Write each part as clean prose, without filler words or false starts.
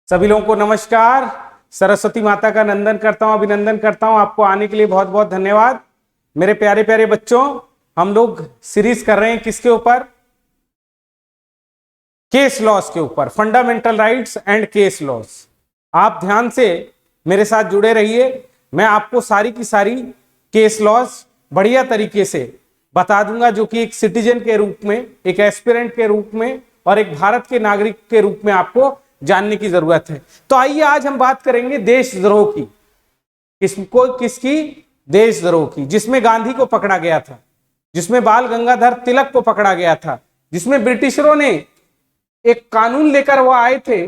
सभी लोगों को नमस्कार। सरस्वती माता का नंदन करता हूं, अभिनंदन करता हूं। आपको आने के लिए बहुत बहुत धन्यवाद। मेरे प्यारे प्यारे बच्चों, हम लोग सीरीज कर रहे हैं किसके ऊपर? केस लॉस के ऊपर, fundamental rights and case laws. आप ध्यान से मेरे साथ जुड़े रहिए। मैं आपको सारी की सारी केस लॉस बढ़िया तरीके से बता दूंगा, जो कि एक सिटीजन के रूप में, एक एस्पिरेंट के रूप में और एक भारत के नागरिक के रूप में आपको जानने की जरूरत है। तो आइए आज हम बात करेंगे देशद्रोह की। किसकी? देशद्रोह की, जिसमें गांधी को पकड़ा गया था, जिसमें बाल गंगाधर तिलक को पकड़ा गया था, जिसमें ब्रिटिशरों ने एक कानून लेकर वो आए थे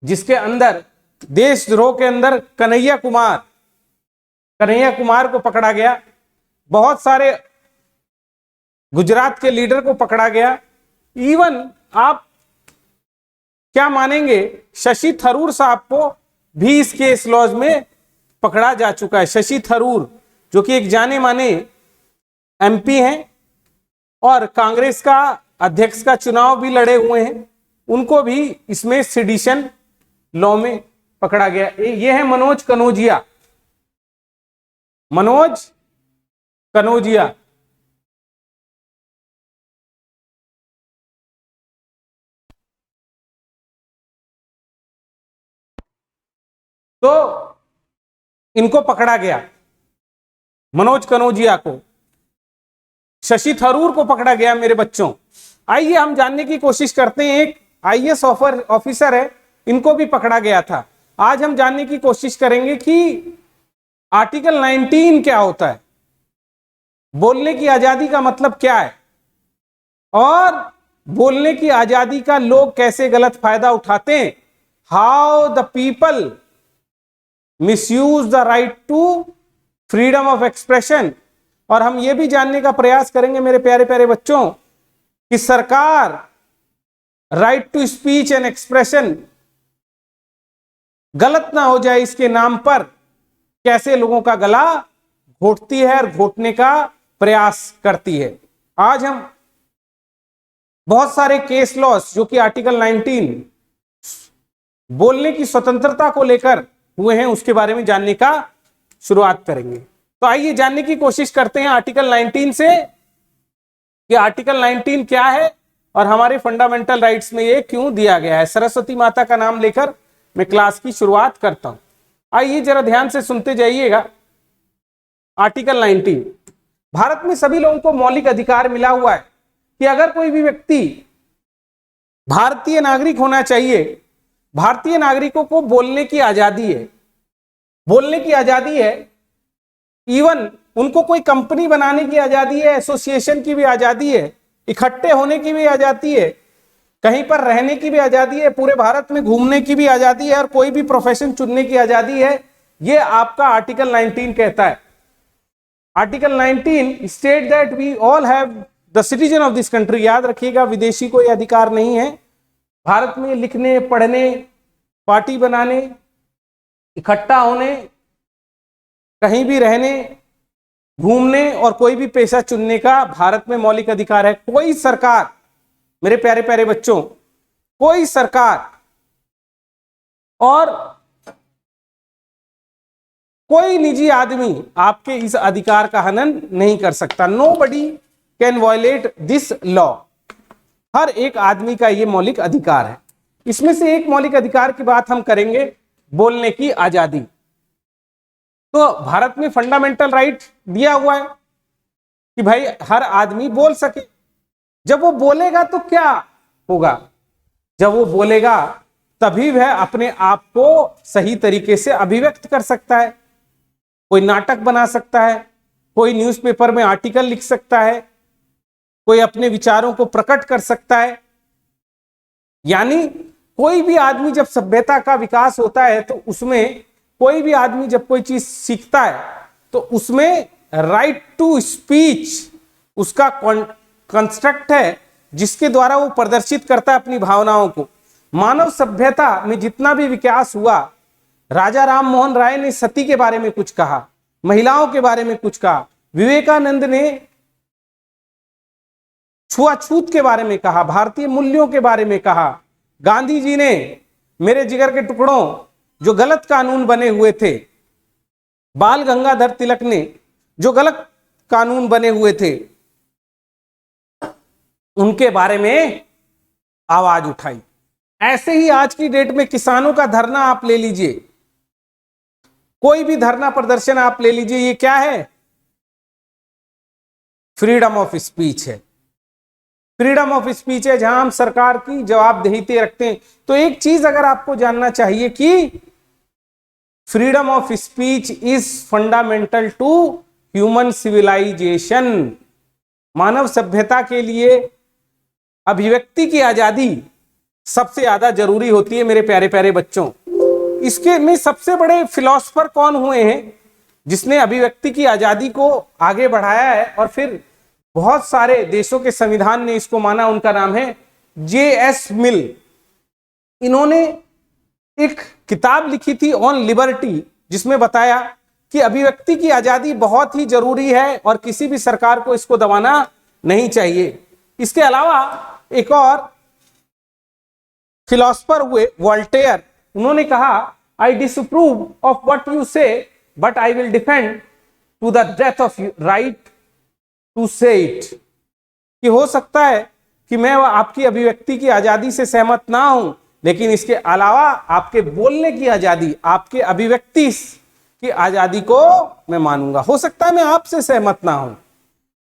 जिसके अंदर देशद्रोह के अंदर कन्हैया कुमार को पकड़ा गया, बहुत सारे गुजरात के लीडर को पकड़ा गया। इवन आप क्या मानेंगे, शशि थरूर साहब को भी इस केस लॉज में पकड़ा जा चुका है। शशि थरूर जो कि एक जाने माने एमपी हैं और कांग्रेस का अध्यक्ष का चुनाव भी लड़े हुए हैं, उनको भी इसमें सेडिशन लॉ में पकड़ा गया। ये है मनोज कनौजिया। तो इनको पकड़ा गया, मनोज कनौजिया को, शशि थरूर को पकड़ा गया। मेरे बच्चों, आइए हम जानने की कोशिश करते हैं। एक आईएएस ऑफिसर है, इनको भी पकड़ा गया था। आज हम जानने की कोशिश करेंगे कि आर्टिकल 19 क्या होता है, बोलने की आजादी का मतलब क्या है, और बोलने की आजादी का लोग कैसे गलत फायदा उठाते हैं। How the people misuse the right to freedom of expression. और हम यह भी जानने का प्रयास करेंगे मेरे प्यारे प्यारे बच्चों कि सरकार right to speech and expression गलत ना हो जाए इसके नाम पर कैसे लोगों का गला घोटती है और घोटने का प्रयास करती है। आज हम बहुत सारे केस लॉस जो कि आर्टिकल 19 बोलने की स्वतंत्रता को लेकर हुए हैं, उसके बारे में जानने का शुरुआत करेंगे। तो आइए जानने की कोशिश करते हैं आर्टिकल 19 से कि आर्टिकल 19 क्या है और हमारे फंडामेंटल राइट्स में ये क्यों दिया गया है। सरस्वती माता का नाम लेकर मैं क्लास की शुरुआत करता हूं। आइए जरा ध्यान से सुनते जाइएगा। आर्टिकल 19, भारत में सभी लोगों को मौलिक अधिकार मिला हुआ है कि अगर कोई भी व्यक्ति भारतीय नागरिक होना चाहिए, भारतीय नागरिकों को बोलने की आजादी है, बोलने की आजादी है। इवन उनको कोई कंपनी बनाने की आजादी है, एसोसिएशन की भी आजादी है, इकट्ठे होने की भी आजादी है, कहीं पर रहने की भी आजादी है, पूरे भारत में घूमने की भी आजादी है और कोई भी प्रोफेशन चुनने की आजादी है। ये आपका आर्टिकल 19 कहता है। Article 19 state that we all have the citizen of this country. याद रखिएगा, विदेशी कोई अधिकार नहीं है भारत में लिखने, पढ़ने, पार्टी बनाने, इकट्ठा होने, कहीं भी रहने, घूमने और कोई भी पेशा चुनने का भारत में मौलिक अधिकार है। कोई सरकार, मेरे प्यारे प्यारे बच्चों, कोई सरकार और कोई निजी आदमी आपके इस अधिकार का हनन नहीं कर सकता। Nobody can violate this law. हर एक आदमी का यह मौलिक अधिकार है। इसमें से एक मौलिक अधिकार की बात हम करेंगे, बोलने की आजादी। तो भारत में फंडामेंटल राइट दिया हुआ है कि भाई हर आदमी बोल सके। जब वो बोलेगा तो क्या होगा? जब वो बोलेगा तभी वह अपने आप को सही तरीके से अभिव्यक्त कर सकता है। कोई नाटक बना सकता है, कोई न्यूज़पेपर में आर्टिकल लिख सकता है, कोई अपने विचारों को प्रकट कर सकता है। यानी कोई भी आदमी जब सभ्यता का विकास होता है तो उसमें कोई भी आदमी जब कोई चीज सीखता है तो उसमें राइट टू स्पीच उसका कंस्ट्रक्ट है, जिसके द्वारा वो प्रदर्शित करता है अपनी भावनाओं को। मानव सभ्यता में जितना भी विकास हुआ, राजा राम मोहन राय ने सती के बारे में कुछ कहा, महिलाओं के बारे में कुछ कहा, विवेकानंद ने छुआछूत के बारे में कहा, भारतीय मूल्यों के बारे में कहा, गांधी जी ने मेरे जिगर के टुकड़ों, जो गलत कानून बने हुए थे, बाल गंगाधर तिलक ने जो गलत कानून बने हुए थे उनके बारे में आवाज उठाई। ऐसे ही आज की डेट में किसानों का धरना आप ले लीजिए, कोई भी धरना प्रदर्शन आप ले लीजिए, ये क्या है? फ्रीडम ऑफ स्पीच है। फ्रीडम ऑफ स्पीच है, जहां हम सरकार की जवाबदेही रखते हैं। तो एक चीज अगर आपको जानना चाहिए कि freedom of speech is fundamental to human civilisation. मानव सभ्यता के लिए अभिव्यक्ति की आजादी सबसे ज्यादा जरूरी होती है मेरे प्यारे प्यारे बच्चों। इसके में सबसे बड़े फिलोसफर कौन हुए हैं जिसने अभिव्यक्ति की आजादी को आगे बढ़ाया है, और फिर बहुत सारे देशों के संविधान ने इसको माना। उनका नाम है J.S. मिल। इन्होंने एक किताब लिखी थी ऑन लिबर्टी, जिसमें बताया कि अभिव्यक्ति की आजादी बहुत ही जरूरी है और किसी भी सरकार को इसको दबाना नहीं चाहिए। इसके अलावा एक और फिलोसफर हुए वोल्टेयर। उन्होंने कहा, I disapprove of what you say but I will defend to the death of right to say it. कि हो सकता है कि मैं आपकी अभिव्यक्ति की आजादी से सहमत ना हूं, लेकिन इसके अलावा आपके बोलने की आजादी, आपके अभिव्यक्ति की आजादी को मैं मानूंगा। हो सकता है मैं आपसे सहमत ना हूं,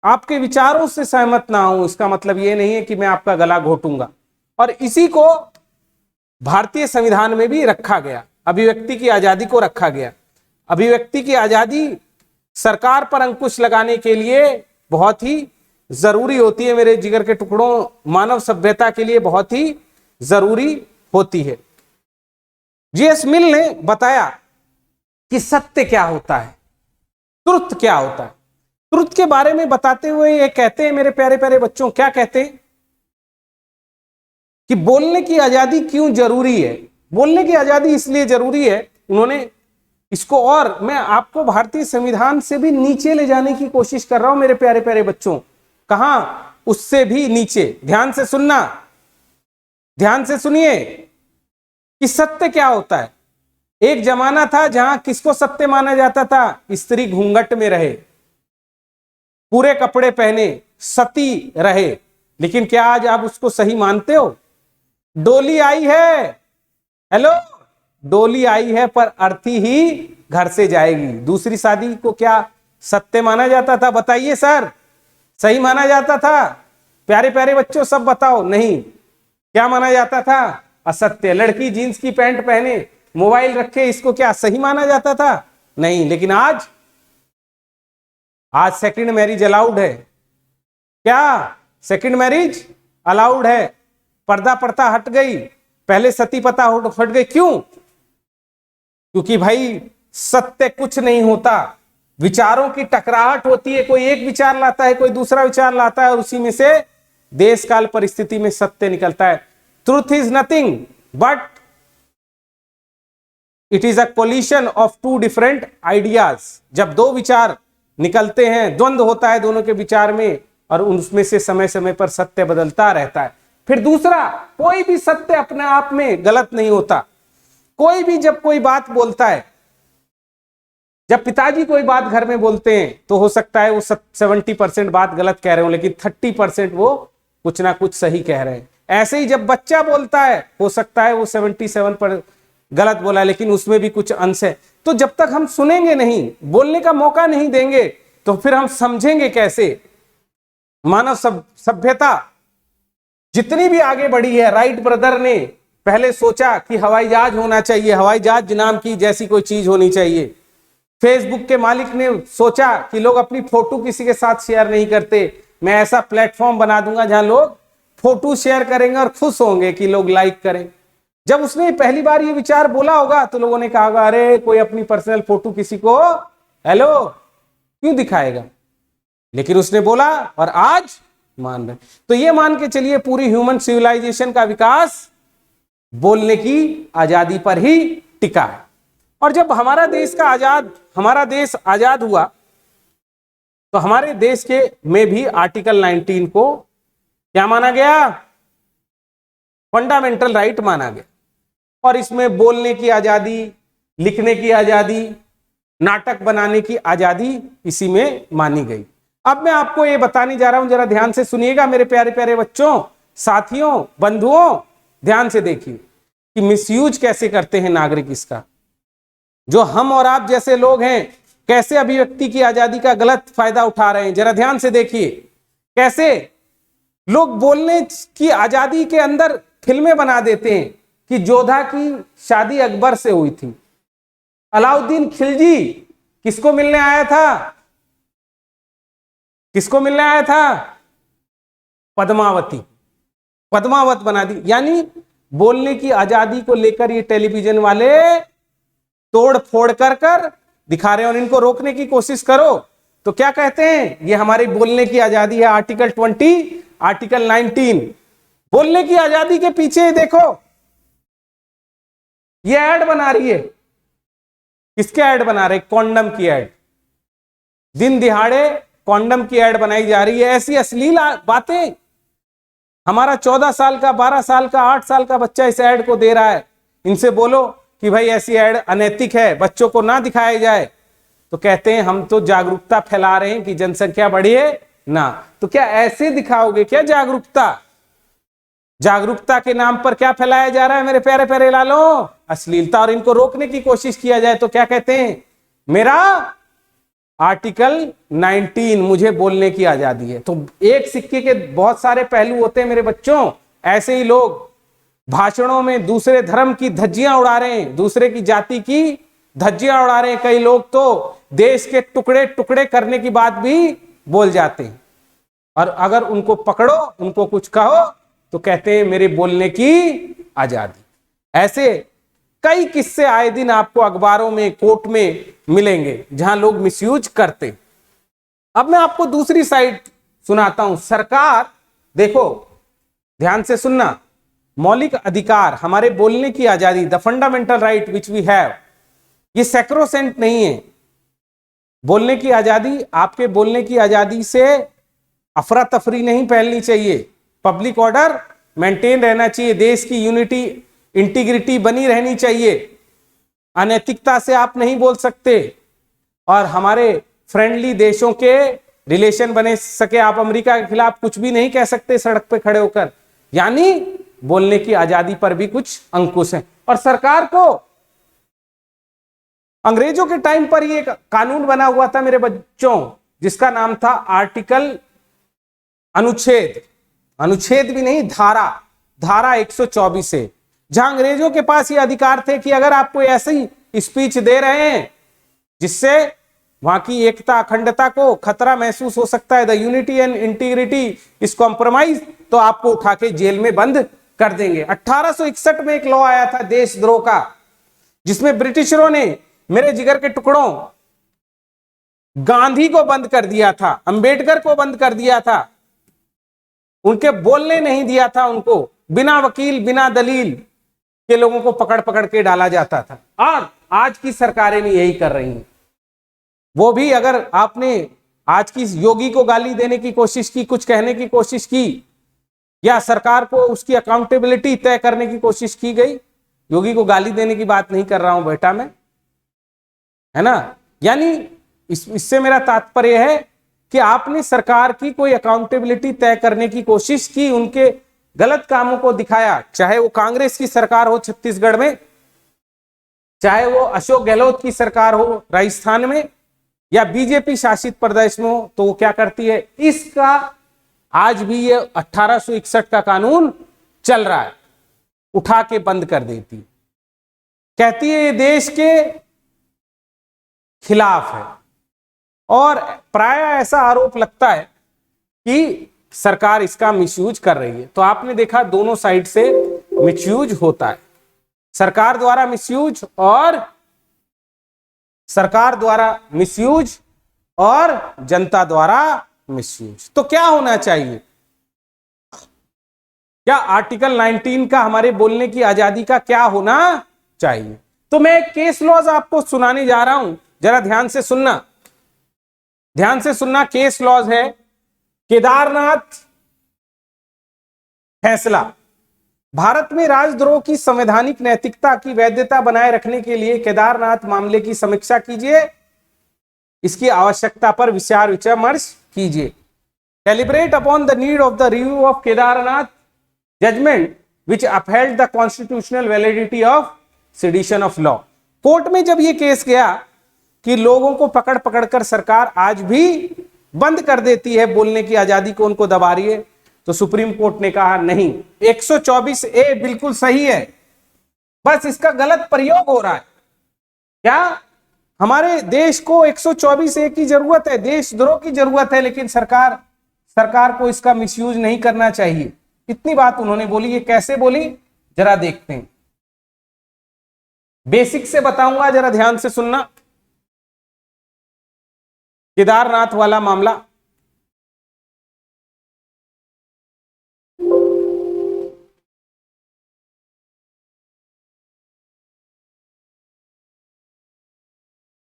आपके विचारों से सहमत ना हूं, इसका मतलब यह नहीं है कि मैं आपका गला घोटूंगा। और इसी को भारतीय संविधान में भी रखा गया, अभिव्यक्ति की आजादी को रखा गया। अभिव्यक्ति की आजादी सरकार पर अंकुश लगाने के लिए बहुत ही जरूरी होती है मेरे जिगर के टुकड़ों, मानव सभ्यता के लिए बहुत ही जरूरी होती है। J.S. मिल ने बताया कि सत्य क्या होता है, ट्रुथ क्या होता है। ट्रुथ के बारे में बताते हुए ये कहते हैं मेरे प्यारे प्यारे बच्चों, क्या कहते हैं कि बोलने की आजादी क्यों जरूरी है। बोलने की आजादी इसलिए जरूरी है, उन्होंने इसको, और मैं आपको भारतीय संविधान से भी नीचे ले जाने की कोशिश कर रहा हूं मेरे प्यारे प्यारे बच्चों। कहां? उससे भी नीचे। ध्यान से सुनना, ध्यान से सुनिए कि सत्य क्या होता है। एक जमाना था जहां किसको सत्य माना जाता था? स्त्री घूंघट में रहे, पूरे कपड़े पहने, सती रहे। लेकिन क्या आज आप उसको सही मानते हो? डोली आई है, हेलो, डोली आई है, पर अर्थी ही घर से जाएगी। दूसरी शादी को क्या सत्य माना जाता था? बताइए सर, सही माना जाता था? प्यारे प्यारे बच्चों सब बताओ। नहीं, क्या माना जाता था? असत्य। लड़की जींस की पैंट पहने, मोबाइल रखे, इसको क्या सही माना जाता था? नहीं। लेकिन आज सेकंड मैरिज अलाउड है। क्या सेकंड मैरिज अलाउड है? पर्दा प्रथा हट गई, पहले सती प्रथा हट गई। क्यों? क्योंकि भाई सत्य कुछ नहीं होता, विचारों की टकराहट होती है। कोई एक विचार लाता है, कोई दूसरा विचार लाता है, और उसी में से देश काल परिस्थिति में सत्य निकलता है। Truth is nothing but it is a collision of two different ideas. जब दो विचार निकलते हैं, द्वंद्व होता है दोनों के विचार में, और उसमें से समय समय पर सत्य बदलता रहता है। फिर दूसरा, कोई भी सत्य अपने आप में गलत नहीं होता। कोई भी जब कोई बात बोलता है, जब पिताजी कोई बात घर में बोलते हैं, तो हो सकता है वो 70% बात गलत कह रहे हो, लेकिन 30% वो कुछ ना कुछ सही कह रहे हैं। ऐसे ही जब बच्चा बोलता है, हो सकता है वो 77 पर गलत बोला है, लेकिन उसमें भी कुछ अंश है। तो जब तक हम सुनेंगे नहीं, बोलने का मौका नहीं देंगे, तो फिर हम समझेंगे कैसे? मानव सभ्यता जितनी भी आगे बढ़ी है, राइट ब्रदर ने पहले सोचा कि हवाई जहाज होना चाहिए, हवाई जहाज नाम की जैसी कोई चीज होनी चाहिए। फेसबुक के मालिक ने सोचा कि लोग अपनी फोटो किसी के साथ शेयर नहीं करते, मैं ऐसा प्लेटफॉर्म बना दूंगा जहां लोग फोटो शेयर करेंगे और खुश होंगे कि लोग लाइक करें। जब उसने पहली बार ये विचार बोला होगा, तो लोगों ने कहा होगा, अरे कोई अपनी पर्सनल फोटो किसी को हेलो क्यों दिखाएगा? लेकिन उसने बोला, और आज मान रहे। तो ये मान के चलिए, पूरी ह्यूमन सिविलाइजेशन का विकास बोलने की आजादी पर ही टिका है। और जब हमारा देश आजाद हुआ, तो हमारे देश के में भी आर्टिकल 19 को क्या माना गया? फंडामेंटल राइट माना गया। और इसमें बोलने की आजादी, लिखने की आजादी, नाटक बनाने की आजादी इसी में मानी गई। अब मैं आपको ये बताने जा रहा हूं, जरा ध्यान से सुनिएगा मेरे प्यारे प्यारे बच्चों, साथियों, बंधुओं, ध्यान से देखिए कि मिसयूज कैसे करते हैं नागरिक इसका। जो हम और आप जैसे लोग हैं कैसे अभिव्यक्ति की आजादी का गलत फायदा उठा रहे हैं। जरा ध्यान से देखिए कैसे लोग बोलने की आजादी के अंदर फिल्में बना देते हैं कि जोधा की शादी अकबर से हुई थी। अलाउद्दीन खिलजी किसको मिलने आया था? किसको मिलने आया था? पद्मावती। पद्मावत बना दी। यानी बोलने की आजादी को लेकर ये टेलीविजन वाले तोड़ फोड़ कर दिखा रहे हैं, और इनको रोकने की कोशिश करो तो क्या कहते हैं, ये हमारी बोलने की आजादी है। आर्टिकल 20, आर्टिकल 19, बोलने की आजादी के पीछे देखो ये ऐड बना रही है। किसके ऐड बना रहे? कॉन्डम की ऐड। दिन दिहाड़े कॉन्डम की ऐड बनाई जा रही है। ऐसी अश्लील बातें। हमारा 14 साल का, 12 साल का, 8 साल का बच्चा इस ऐड को दे रहा है। इनसे बोलो कि भाई ऐसी ऐड अनैतिक है, बच्चों को ना दिखाया जाए, तो कहते हैं हम तो जागरूकता फैला रहे हैं कि जनसंख्या बढ़ी है ना। तो क्या ऐसे दिखाओगे क्या जागरूकता? जागरूकता के नाम पर क्या फैलाया जा रहा है मेरे प्यारे प्यारे लालों? अश्लीलता। और इनको रोकने की कोशिश किया जाए तो क्या कहते हैं, मेरा आर्टिकल 19, मुझे बोलने की आजादी है। तो एक सिक्के के बहुत सारे पहलू होते हैं मेरे बच्चों। ऐसे ही लोग भाषणों में दूसरे धर्म की धज्जियां उड़ा रहे हैं, दूसरे की जाति की धज्जियां उड़ा रहे हैं। कई लोग तो देश के टुकड़े टुकड़े करने की बात भी बोल जाते हैं, और अगर उनको पकड़ो, उनको कुछ कहो तो कहते हैं मेरे बोलने की आजादी। ऐसे कई किस्से आए दिन आपको अखबारों में, कोर्ट में मिलेंगे जहां लोग मिसयूज करते। अब मैं आपको दूसरी साइड सुनाता हूं। सरकार, देखो ध्यान से सुनना, मौलिक अधिकार, हमारे बोलने की आजादी, the fundamental right which we have, ये सैक्रोसेंट नहीं है। बोलने की आजादी, आपके बोलने की आजादी से अफरा तफरी नहीं फैलनी चाहिए। पब्लिक ऑर्डर मेंटेन रहना चाहिए, देश की यूनिटी, इंटीग्रिटी बनी रहनी चाहिए। अनैतिकता से आप नहीं बोल सकते, और हमारे फ्रेंडली देशों के रिलेशन बने सके। आप अमेरिका के खिलाफ कुछ भी नहीं कह सकते सड़क पे खड़े होकर। यानी बोलने की आजादी पर भी कुछ अंकुश है। और सरकार को, अंग्रेजों के टाइम पर ये कानून बना हुआ था मेरे बच्चों, जिसका नाम था आर्टिकल, अनुच्छेद, अनुच्छेद भी नहीं, धारा 124 है, जहां अंग्रेजों के पास ये अधिकार थे कि अगर आपको ऐसी स्पीच दे रहे हैं जिससे वहां की एकता, अखंडता को खतरा महसूस हो सकता है, the unity and integrity is compromise, तो आपको उठा के जेल में बंद कर देंगे। 1861 में एक लॉ आया था देशद्रोह का, जिसमें ब्रिटिशरों ने मेरे जिगर के टुकड़ों गांधी को बंद कर दिया था, अंबेडकर को बंद कर दिया था, उनके बोलने नहीं दिया था। उनको बिना वकील, बिना दलील के लोगों को पकड़ पकड़ के डाला जाता था। और आज की सरकारें भी यही कर रही हैं। वो भी, अगर आपने आज की योगी को गाली देने की कोशिश की, कुछ कहने की कोशिश की, या सरकार को उसकी अकाउंटेबिलिटी तय करने की कोशिश की गई, योगी को गाली देने की बात नहीं कर रहा हूं बेटा मैं, है ना। यानी इससे मेरा तात्पर्य है कि आपने सरकार की कोई अकाउंटेबिलिटी तय करने की कोशिश की, उनके गलत कामों को दिखाया, चाहे वो कांग्रेस की सरकार हो छत्तीसगढ़ में, चाहे वो अशोक गहलोत की सरकार हो राजस्थान में, या बीजेपी शासित प्रदेश में हो, तो वो क्या करती है, इसका आज भी ये 1861 का कानून चल रहा है, उठा के बंद कर देती, कहती है ये देश के खिलाफ है। और प्राय ऐसा आरोप लगता है कि सरकार इसका मिसयूज कर रही है। तो आपने देखा दोनों साइड से मिसयूज होता है, सरकार द्वारा मिसयूज और जनता द्वारा मिसयूज। तो क्या होना चाहिए? क्या आर्टिकल 19 का, हमारे बोलने की आजादी का क्या होना चाहिए? तो मैं केस लॉज आपको सुनाने जा रहा हूं, जरा ध्यान से सुनना, ध्यान से सुनना। केस लॉज है केदारनाथ फैसला, भारत में राजद्रोह की संवैधानिक नैतिकता की वैधता बनाए रखने के लिए केदारनाथ मामले की समीक्षा कीजिए, इसकी आवश्यकता पर विचार विमर्श कीजिए। Calibrate upon the need of the review of Kedarnath judgment which upheld the constitutional validity of sedition of law. Court में जब यह केस गया कि लोगों को पकड़ पकड़ कर सरकार आज भी बंद कर देती है, बोलने की आजादी को उनको दबा रही है, तो सुप्रीम कोर्ट ने कहा नहीं, 124A बिल्कुल सही है, बस इसका गलत प्रयोग हो रहा है। क्या हमारे देश को 124A की जरूरत है, देशद्रोह की जरूरत है, लेकिन सरकार को इसका मिसयूज नहीं करना चाहिए। इतनी बात उन्होंने बोली। ये कैसे बोली जरा देखते हैं, बेसिक से बताऊंगा, जरा ध्यान से सुनना। केदारनाथ वाला मामला,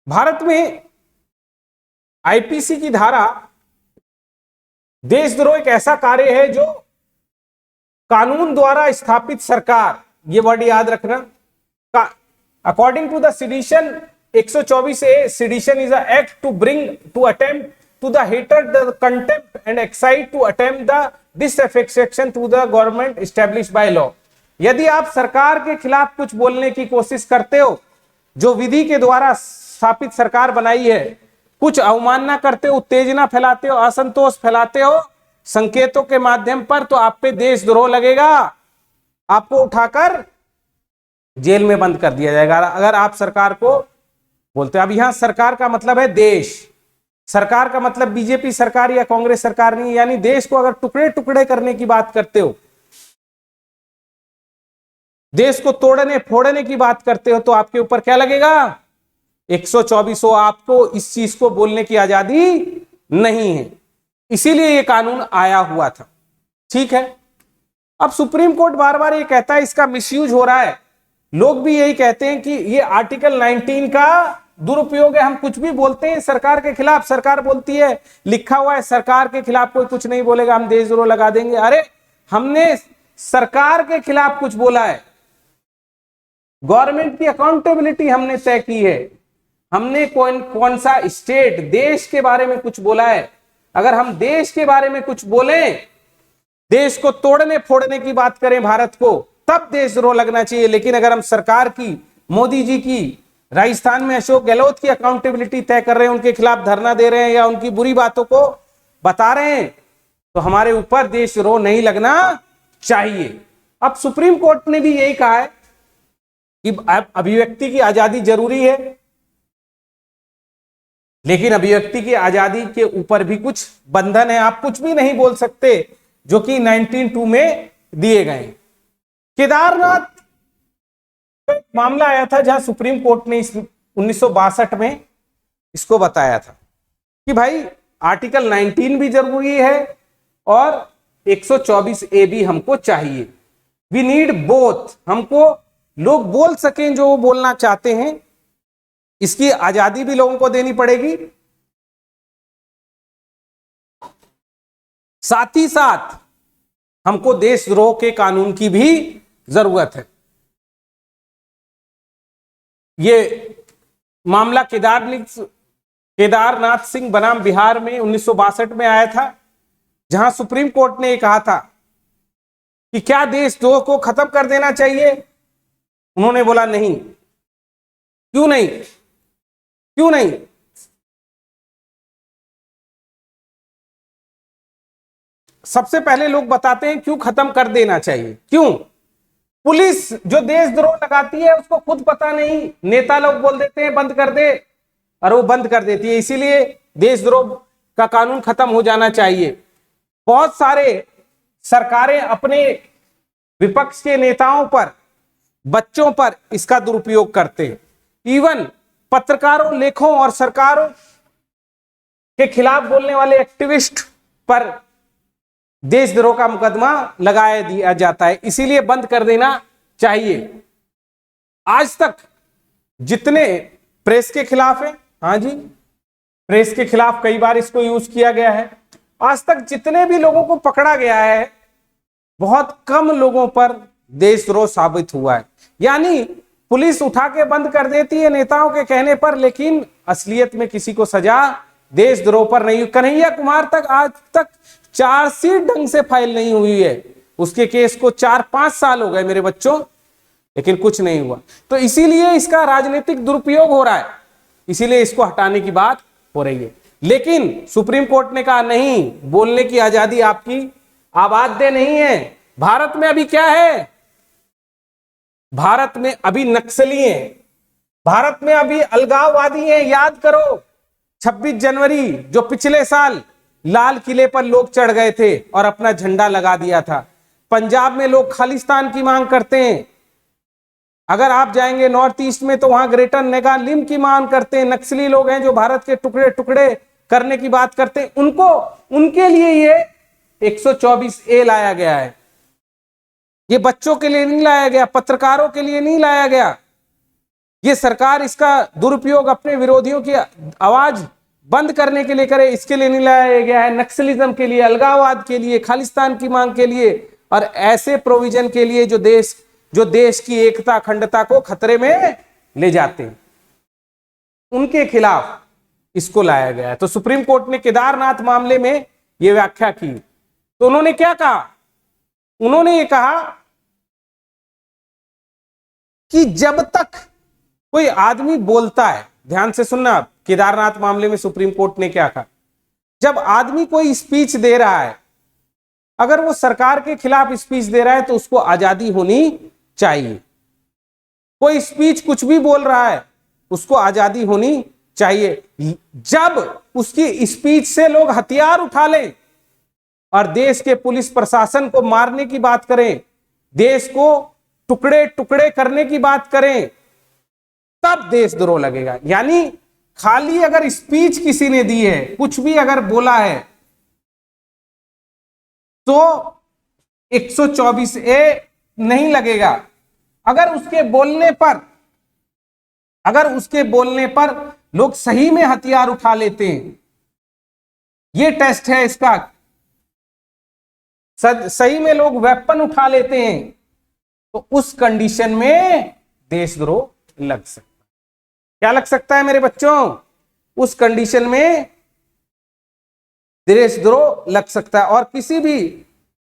भारत में आईपीसी की धारा देशद्रोह एक ऐसा कार्य है जो कानून द्वारा स्थापित सरकार, ये वर्ड याद रखना, according to the sedition 124A, sedition is an act to bring to attempt to the hatred, the contempt and excite to attempt the disaffection to the government established by law। यदि आप सरकार के खिलाफ कुछ बोलने की कोशिश करते हो, जो विधि के द्वारा स्थापित सरकार बनाई है, कुछ अवमानना करते हो, उत्तेजना फैलाते हो, असंतोष फैलाते हो संकेतों के माध्यम पर, तो आप पे देशद्रोह लगेगा, आपको उठाकर जेल में बंद कर दिया जाएगा अगर आप सरकार को बोलते हैं। अब यहां सरकार का मतलब है देश, सरकार का मतलब बीजेपी सरकार या कांग्रेस सरकार नहीं, यानी देश को अगर टुकड़े टुकड़े करने की बात करते हो, देश को तोड़ने फोड़ने की बात करते हो, तो आपके ऊपर क्या लगेगा, 124। आपको इस चीज को बोलने की आजादी नहीं है, इसीलिए ये कानून आया हुआ था। ठीक है, अब सुप्रीम कोर्ट बार बार ये कहता है इसका मिसयूज हो रहा है, लोग भी यही कहते हैं कि ये आर्टिकल 19 का दुरुपयोग है, हम कुछ भी बोलते हैं सरकार के खिलाफ, सरकार बोलती है, लिखा हुआ है सरकार के खिलाफ कोई कुछ नहीं बोलेगा, हम देशद्रोह लगा देंगे। अरे हमने सरकार के खिलाफ कुछ बोला है, गवर्नमेंट की अकाउंटेबिलिटी हमने तय की है, हमने कौन सा स्टेट देश के बारे में कुछ बोला है। अगर हम देश के बारे में कुछ बोलें, देश को तोड़ने फोड़ने की बात करें भारत को, तब देशद्रोह लगना चाहिए। लेकिन अगर हम सरकार की, मोदी जी की, राजस्थान में अशोक गहलोत की अकाउंटेबिलिटी तय कर रहे हैं, उनके खिलाफ धरना दे रहे हैं या उनकी बुरी बातों को बता रहे हैं, तो हमारे ऊपर देशद्रोह नहीं लगना चाहिए। अब सुप्रीम कोर्ट ने भी यही कहा है कि अभिव्यक्ति की आजादी जरूरी है, लेकिन अभिव्यक्ति की आजादी के ऊपर भी कुछ बंधन है, आप कुछ भी नहीं बोल सकते, जो कि 19(2) में दिए गए। केदारनाथ मामला आया था जहां सुप्रीम कोर्ट ने 1962 में इसको बताया था कि भाई आर्टिकल 19 भी जरूरी है और 124A भी हमको चाहिए। वी नीड बोथ, हमको लोग बोल सकें जो वो बोलना चाहते हैं, इसकी आजादी भी लोगों को देनी पड़ेगी, साथ ही साथ हमको देशद्रोह के कानून की भी जरूरत है। ये मामला केदारनाथ सिंह बनाम बिहार में 1962 में आया था, जहां सुप्रीम कोर्ट ने कहा था कि क्या देशद्रोह को खत्म कर देना चाहिए। उन्होंने बोला नहीं। क्यों नहीं? क्यों नहीं? सबसे पहले लोग बताते हैं क्यों खत्म कर देना चाहिए। क्यों? पुलिस जो देशद्रोह लगाती है उसको खुद पता नहीं, नेता लोग बोल देते हैं बंद कर दे, और वो बंद कर देती है। इसीलिए देशद्रोह का कानून खत्म हो जाना चाहिए। बहुत सारे सरकारें अपने विपक्ष के नेताओं पर, बच्चों पर इसका दुरुपयोग करते हैं। इवन पत्रकारों, लेखों और सरकारों के खिलाफ बोलने वाले एक्टिविस्ट पर देशद्रोह का मुकदमा लगाया दिया जाता है। इसीलिए बंद कर देना चाहिए। आज तक जितने प्रेस के खिलाफ है, हाँ जी, प्रेस के खिलाफ कई बार इसको यूज किया गया है। आज तक जितने भी लोगों को पकड़ा गया है, बहुत कम लोगों पर देशद्रोह साबित हुआ है। यानी पुलिस उठा के बंद कर देती है नेताओं के कहने पर, लेकिन असलियत में किसी को सजा देशद्रोह पर नहीं। कन्हैया कुमार तक आज तक चार्जशीट ढंग से फाइल नहीं हुई है, उसके केस को 4-5 साल हो गए मेरे बच्चों, लेकिन कुछ नहीं हुआ। तो इसीलिए इसका राजनीतिक दुरुपयोग हो रहा है, इसीलिए इसको हटाने की बात हो रही है। लेकिन सुप्रीम कोर्ट ने कहा नहीं, बोलने की आजादी आपकी अबाध्य नहीं है। भारत में अभी क्या है, भारत में अभी नक्सली हैं, भारत में अभी अलगाववादी हैं। याद करो 26 जनवरी जो पिछले साल लाल किले पर लोग चढ़ गए थे और अपना झंडा लगा दिया था। पंजाब में लोग खालिस्तान की मांग करते हैं, अगर आप जाएंगे नॉर्थ ईस्ट में तो वहां ग्रेटर नेगालिम की मांग करते हैं। नक्सली लोग हैं जो भारत के टुकड़े टुकड़े करने की बात करते हैं, उनके लिए ये 124A लाया गया है। ये बच्चों के लिए नहीं लाया गया, पत्रकारों के लिए नहीं लाया गया। ये सरकार इसका दुरुपयोग अपने विरोधियों की आवाज बंद करने के लिए करे, इसके लिए नहीं लाया गया है। नक्सलिज्म के लिए, अलगाववाद के लिए, खालिस्तान की मांग के लिए और ऐसे प्रोविजन के लिए जो देश की एकता अखंडता को खतरे में ले जाते हैं, उनके खिलाफ इसको लाया गया है। तो सुप्रीम कोर्ट ने केदारनाथ मामले में यह व्याख्या की, तो उन्होंने क्या कहा, उन्होंने ये कहा कि जब तक कोई आदमी बोलता है, ध्यान से सुनना, केदारनाथ मामले में सुप्रीम कोर्ट ने क्या कहा, जब आदमी कोई स्पीच दे रहा है, अगर वो सरकार के खिलाफ स्पीच दे रहा है तो उसको आजादी होनी चाहिए। कोई स्पीच कुछ भी बोल रहा है उसको आजादी होनी चाहिए। जब उसकी स्पीच से लोग हथियार उठा लें और देश के पुलिस प्रशासन को मारने की बात करें, देश को टुकड़े टुकड़े करने की बात करें, तब देशद्रोह लगेगा। यानी खाली अगर स्पीच किसी ने दी है, कुछ भी अगर बोला है, तो 124A नहीं लगेगा। अगर उसके बोलने पर लोग सही में हथियार उठा लेते हैं, ये टेस्ट है इसका, सही में लोग वेपन उठा लेते हैं, तो उस कंडीशन में देशद्रोह लग सकता है। क्या लग सकता है मेरे बच्चों? उस कंडीशन में देशद्रोह लग सकता है, और किसी भी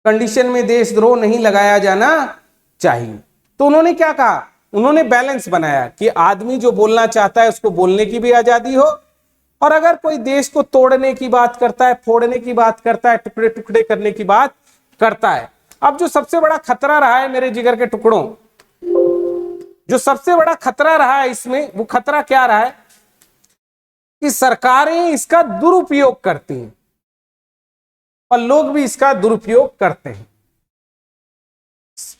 कंडीशन में देशद्रोह नहीं लगाया जाना चाहिए। तो उन्होंने क्या कहा, उन्होंने बैलेंस बनाया कि आदमी जो बोलना चाहता है उसको बोलने की भी आजादी हो, और अगर कोई देश को तोड़ने की बात करता है, फोड़ने की बात करता है, टुकड़े टुकड़े करने की बात करता है। अब जो सबसे बड़ा खतरा रहा है मेरे जिगर के टुकड़ों, जो सबसे बड़ा खतरा रहा है इसमें, वो खतरा क्या रहा है कि सरकारें इसका दुरुपयोग करती हैं और लोग भी इसका दुरुपयोग करते हैं।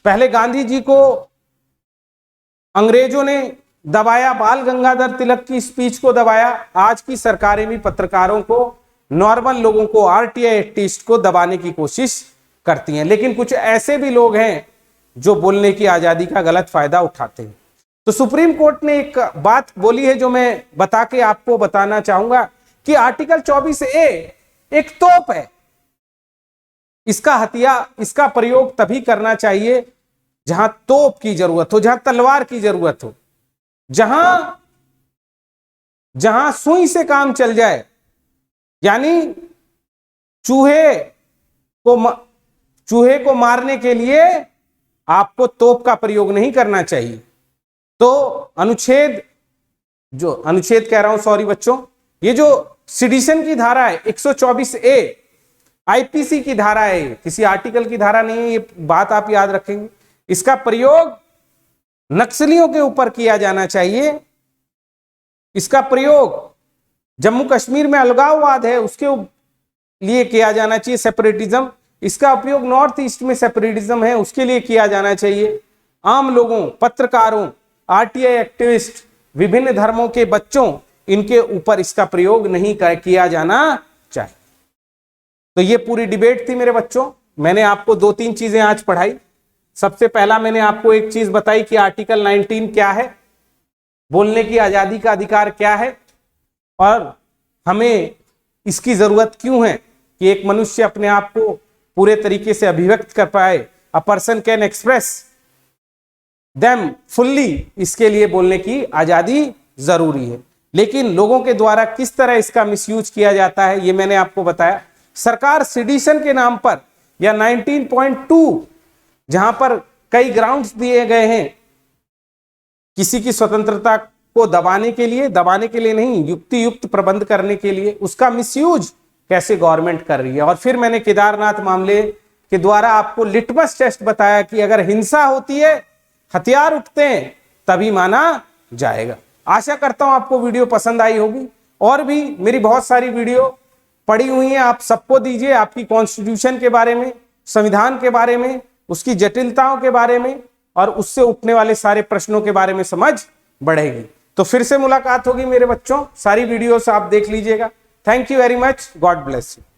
पहले गांधी जी को अंग्रेजों ने दबाया, बाल गंगाधर तिलक की स्पीच को दबाया, आज की सरकारें भी पत्रकारों को, नॉर्मल लोगों को, आरटीआई एक्टिविस्ट को दबाने की कोशिश करती हैं। लेकिन कुछ ऐसे भी लोग हैं जो बोलने की आजादी का गलत फायदा उठाते हैं। तो सुप्रीम कोर्ट ने एक बात बोली है जो मैं बता के आपको बताना चाहूंगा कि आर्टिकल 24A एक तोप है, इसका प्रयोग तभी करना चाहिए जहां तोप की जरूरत हो, जहां तलवार की जरूरत हो, जहां सुई से काम चल जाए। यानी चूहे को मारने के लिए आपको तोप का प्रयोग नहीं करना चाहिए। तो अनुच्छेद कह रहा हूं, सॉरी बच्चों, ये जो सिडिशन की धारा है 124A आईपीसी की धारा है, किसी आर्टिकल की धारा नहीं है, ये बात आप याद रखेंगे। इसका प्रयोग नक्सलियों के ऊपर किया जाना चाहिए। इसका प्रयोग जम्मू कश्मीर में अलगाववाद है उसके लिए किया जाना चाहिए, सेपरेटिज्म। इसका उपयोग नॉर्थ ईस्ट में सेपरेटिज्म है उसके लिए किया जाना चाहिए। आम लोगों, पत्रकारों, आरटीआई एक्टिविस्ट, विभिन्न धर्मों के बच्चों, इनके ऊपर इसका प्रयोग नहीं किया जाना चाहिए। तो ये पूरी डिबेट थी मेरे बच्चों। मैंने आपको 2-3 चीजें आज पढ़ाई। सबसे पहला मैंने आपको एक चीज बताई कि आर्टिकल 19 क्या है, बोलने की आजादी का अधिकार क्या है, और हमें इसकी जरूरत क्यों है कि एक मनुष्य अपने आप को पूरे तरीके से अभिव्यक्त कर पाए। A person can express them fully, इसके लिए बोलने की आजादी जरूरी है। लेकिन लोगों के द्वारा किस तरह इसका मिसयूज किया जाता है ये मैंने आपको बताया। सरकार सेडिशन के नाम पर या 19.2 जहां पर कई ग्राउंड्स दिए गए हैं किसी की स्वतंत्रता को दबाने के लिए नहीं, युक्ति युक्त प्रबंध करने के लिए, उसका मिसयूज कैसे गवर्नमेंट कर रही है। और फिर मैंने केदारनाथ मामले के द्वारा आपको लिटमस टेस्ट बताया कि अगर हिंसा होती है, हथियार उठते हैं, तभी माना जाएगा। आशा करता हूं आपको वीडियो पसंद आई होगी। और भी मेरी बहुत सारी वीडियो पड़ी हुई हैं, आप सबको दीजिए। आपकी कॉन्स्टिट्यूशन के बारे में, संविधान के बारे में, उसकी जटिलताओं के बारे में और उससे उठने वाले सारे प्रश्नों के बारे में समझ बढ़ेगी। तो फिर से मुलाकात होगी मेरे बच्चों, सारी वीडियोस आप देख लीजिएगा। Thank you very much, God bless you.